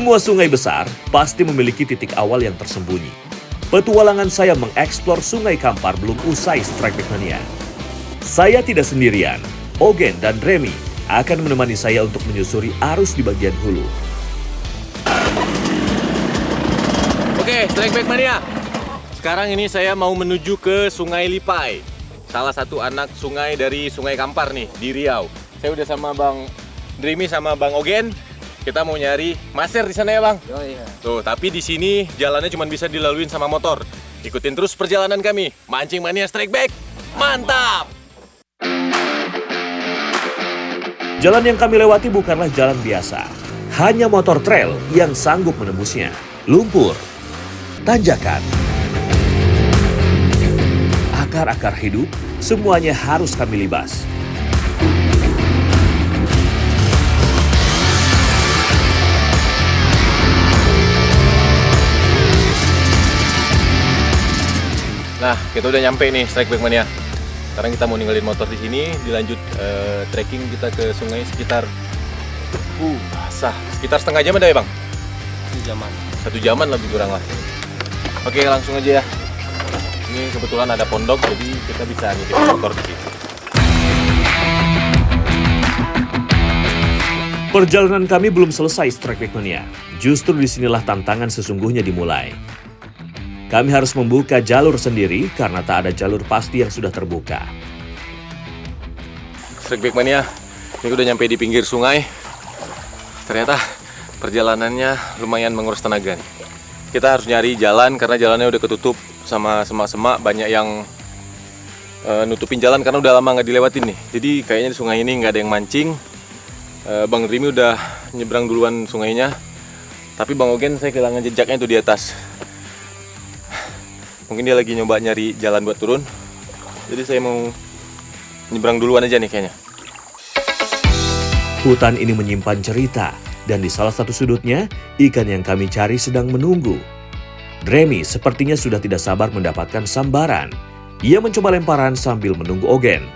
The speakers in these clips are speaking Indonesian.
Semua sungai besar pasti memiliki titik awal yang tersembunyi. Petualangan saya mengeksplor Sungai Kampar belum usai Strike Back Mania. Saya tidak sendirian, Ogen dan Remy akan menemani saya untuk menyusuri arus di bagian hulu. Oke, Strike Back Mania. Sekarang ini saya mau menuju ke Sungai Lipai, salah satu anak sungai dari Sungai Kampar nih di Riau. Saya udah sama Bang Dreamy sama Bang Ogen. Kita mau nyari maser di sana ya, Bang. Oh iya. Tuh, tapi di sini jalannya cuma bisa dilaluin sama motor. Ikutin terus perjalanan kami. Mancing Mania Strike Back. Mantap! Jalan yang kami lewati bukanlah jalan biasa. Hanya motor trail yang sanggup menembusnya. Lumpur, tanjakan, akar-akar hidup, semuanya harus kami libas. Nah, kita udah nyampe nih Strike Back Mania. Sekarang kita mau ninggalin motor di sini, dilanjut trekking kita ke sungai sekitar basah. Sekitar setengah jam ada ya, Bang? 1 jaman lebih kurang lah. Oke, langsung aja ya. Ini kebetulan ada pondok, jadi kita bisa nitip motor di sini. Perjalanan kami belum selesai Strike Back Mania. Justru disinilah tantangan sesungguhnya dimulai. Kami harus membuka jalur sendiri karena tak ada jalur pasti yang sudah terbuka. Strike Back Mania, ini udah nyampe di pinggir sungai. Ternyata perjalanannya lumayan menguras tenaga nih. Kita harus nyari jalan karena jalannya udah ketutup sama semak-semak. Banyak yang nutupin jalan karena udah lama nggak dilewatin nih. Jadi kayaknya di sungai ini nggak ada yang mancing. Bang Dreamy udah nyebrang duluan sungainya. Tapi Bang Ogen saya kehilangan jejaknya tuh di atas. Mungkin dia lagi nyoba nyari jalan buat turun. Jadi saya mau nyebrang duluan aja nih kayaknya. Hutan ini menyimpan cerita, dan di salah satu sudutnya, ikan yang kami cari sedang menunggu. Remy sepertinya sudah tidak sabar mendapatkan sambaran. Ia mencoba lemparan sambil menunggu Ogen.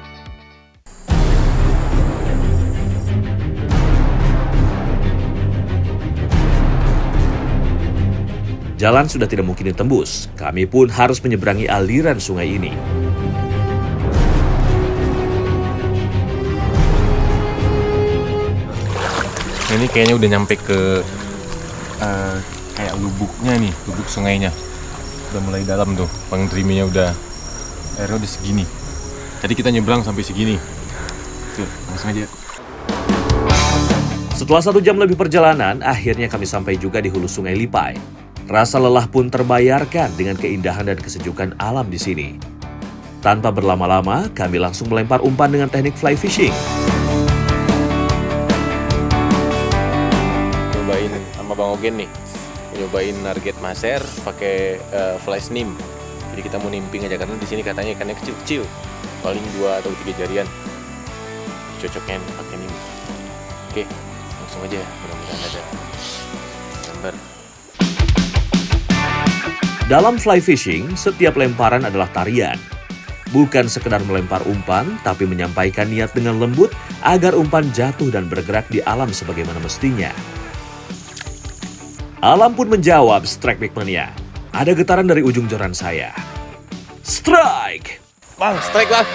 Jalan sudah tidak mungkin ditembus, kami pun harus menyeberangi aliran sungai ini. Ini kayaknya udah nyampe ke kayak lubuknya nih, lubuk sungainya. Udah mulai dalam tuh, Bang Dreamy-nya udah, airnya udah segini. Tadi kita nyebrang sampai segini. Tuh, langsung aja. Setelah 1 jam lebih perjalanan, akhirnya kami sampai juga di hulu Sungai Lipai. Rasa lelah pun terbayarkan dengan keindahan dan kesejukan alam di sini. Tanpa berlama-lama, kami langsung melempar umpan dengan teknik fly fishing. Nyobain sama Bang Ogen nih, nyobain target maser pakai fly snim. Jadi kita mau nimping aja karena di sini katanya ikannya kecil-kecil, paling 2 atau 3 jarian. Cocoknya pakai nim. Oke, langsung aja. Mudah-mudahan ada gambar. Dalam fly fishing, setiap lemparan adalah tarian. Bukan sekedar melempar umpan, tapi menyampaikan niat dengan lembut agar umpan jatuh dan bergerak di alam sebagaimana mestinya. Alam pun menjawab Strike Back Mania. Ada getaran dari ujung joran saya. Strike! Bang, strike bang!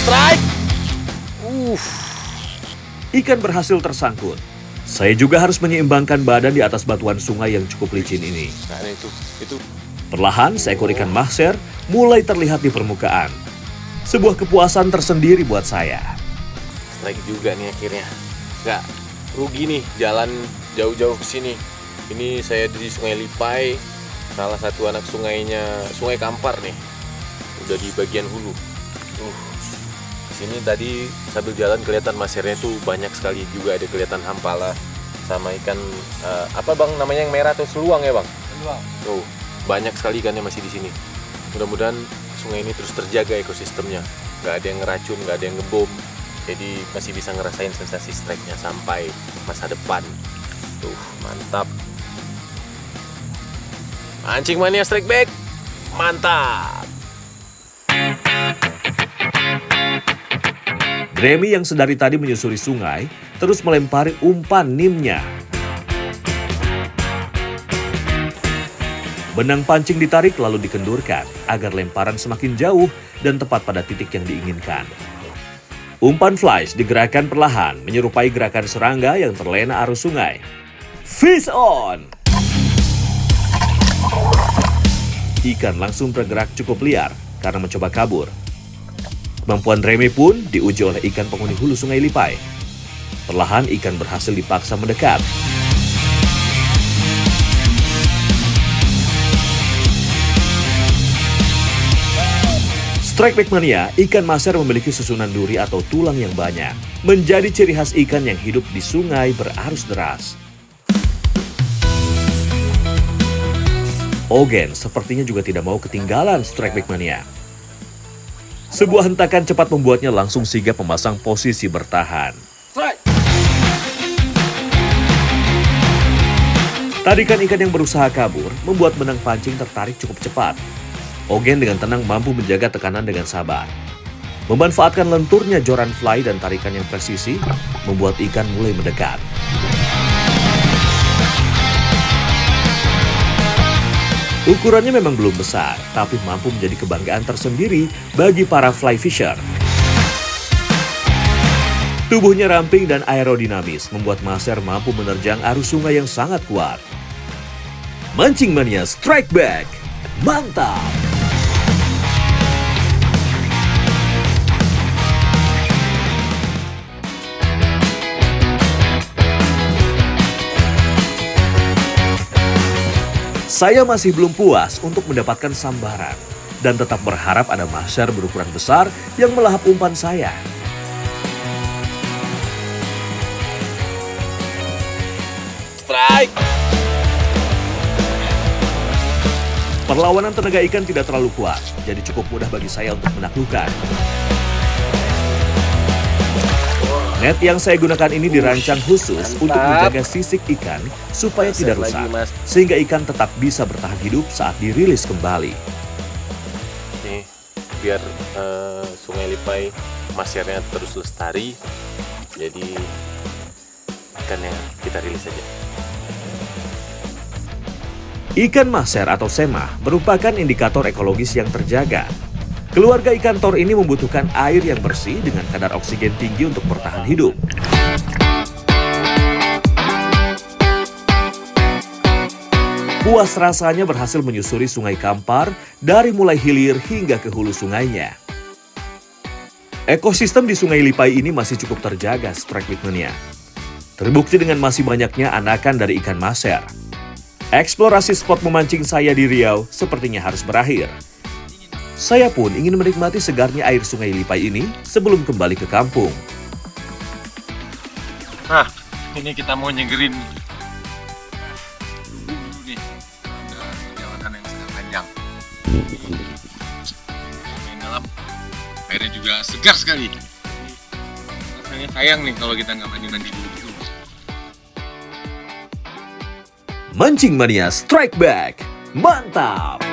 Strike! Ikan berhasil tersangkut. Saya juga harus menyeimbangkan badan di atas batuan sungai yang cukup licin ini. Nah itu. Perlahan, seekor ikan mahser mulai terlihat di permukaan. Sebuah kepuasan tersendiri buat saya. Strike juga nih akhirnya. Nggak rugi nih jalan jauh-jauh ke sini. Ini saya di Sungai Lipai, salah satu anak sungainya, Sungai Kampar nih. Udah di bagian hulu. Sini tadi sambil jalan kelihatan masernya tuh banyak sekali, juga ada kelihatan hampala sama ikan apa Bang namanya yang merah tuh, seluang ya Bang? Seluang. Tuh, banyak sekali ikannya masih di sini. Mudah-mudahan sungai ini terus terjaga ekosistemnya. Nggak ada yang ngeracun, nggak ada yang ngebom. Jadi masih bisa ngerasain sensasi strike-nya sampai masa depan. Tuh, mantap. Mancing Mania Strike Back. Mantap. Remy yang sedari tadi menyusuri sungai, terus melempari umpan nimnya. Benang pancing ditarik lalu dikendurkan agar lemparan semakin jauh dan tepat pada titik yang diinginkan. Umpan flies digerakkan perlahan menyerupai gerakan serangga yang terlena arus sungai. Fish on! Ikan langsung bergerak cukup liar karena mencoba kabur. Kemampuan Remy pun diuji oleh ikan penghuni hulu Sungai Lipai. Perlahan ikan berhasil dipaksa mendekat. Strikeback mania, ikan maser memiliki susunan duri atau tulang yang banyak. Menjadi ciri khas ikan yang hidup di sungai berarus deras. Ogen sepertinya juga tidak mau ketinggalan strikeback mania. Sebuah hentakan cepat membuatnya langsung sigap memasang posisi bertahan. Tarikan ikan yang berusaha kabur membuat benang pancing tertarik cukup cepat. Ogen dengan tenang mampu menjaga tekanan dengan sabar. Memanfaatkan lenturnya joran fly dan tarikan yang presisi, membuat ikan mulai mendekat. Ukurannya memang belum besar, tapi mampu menjadi kebanggaan tersendiri bagi para fly fisher. Tubuhnya ramping dan aerodinamis, membuat maser mampu menerjang arus sungai yang sangat kuat. Mancing mania strike back, mantap! Saya masih belum puas untuk mendapatkan sambaran dan tetap berharap ada maser berukuran besar yang melahap umpan saya. Strike! Perlawanan tenaga ikan tidak terlalu kuat, jadi cukup mudah bagi saya untuk menaklukkan. Net yang saya gunakan ini dirancang khusus untuk menjaga sisik ikan supaya tidak rusak, sehingga ikan tetap bisa bertahan hidup saat dirilis kembali. Nih, biar Sungai Lipai masernya terus lestari, jadi ikannya kita rilis aja. Ikan maser atau semah merupakan indikator ekologis yang terjaga. Keluarga ikan tor ini membutuhkan air yang bersih dengan kadar oksigen tinggi untuk bertahan hidup. Puas rasanya berhasil menyusuri Sungai Kampar dari mulai hilir hingga ke hulu sungainya. Ekosistem di Sungai Lipai ini masih cukup terjaga strikeback mania. Terbukti dengan masih banyaknya anakan dari ikan maser. Eksplorasi spot memancing saya di Riau sepertinya harus berakhir. Saya pun ingin menikmati segarnya air Sungai Lipai ini sebelum kembali ke kampung. Nah, ini kita mau nyegerin. Nih, ada perjalanan yang sangat panjang. Main dalam, airnya juga segar sekali. Rasanya sayang nih kalau kita nggak mandi-mandi dulu. Mancing mania strike back, mantap!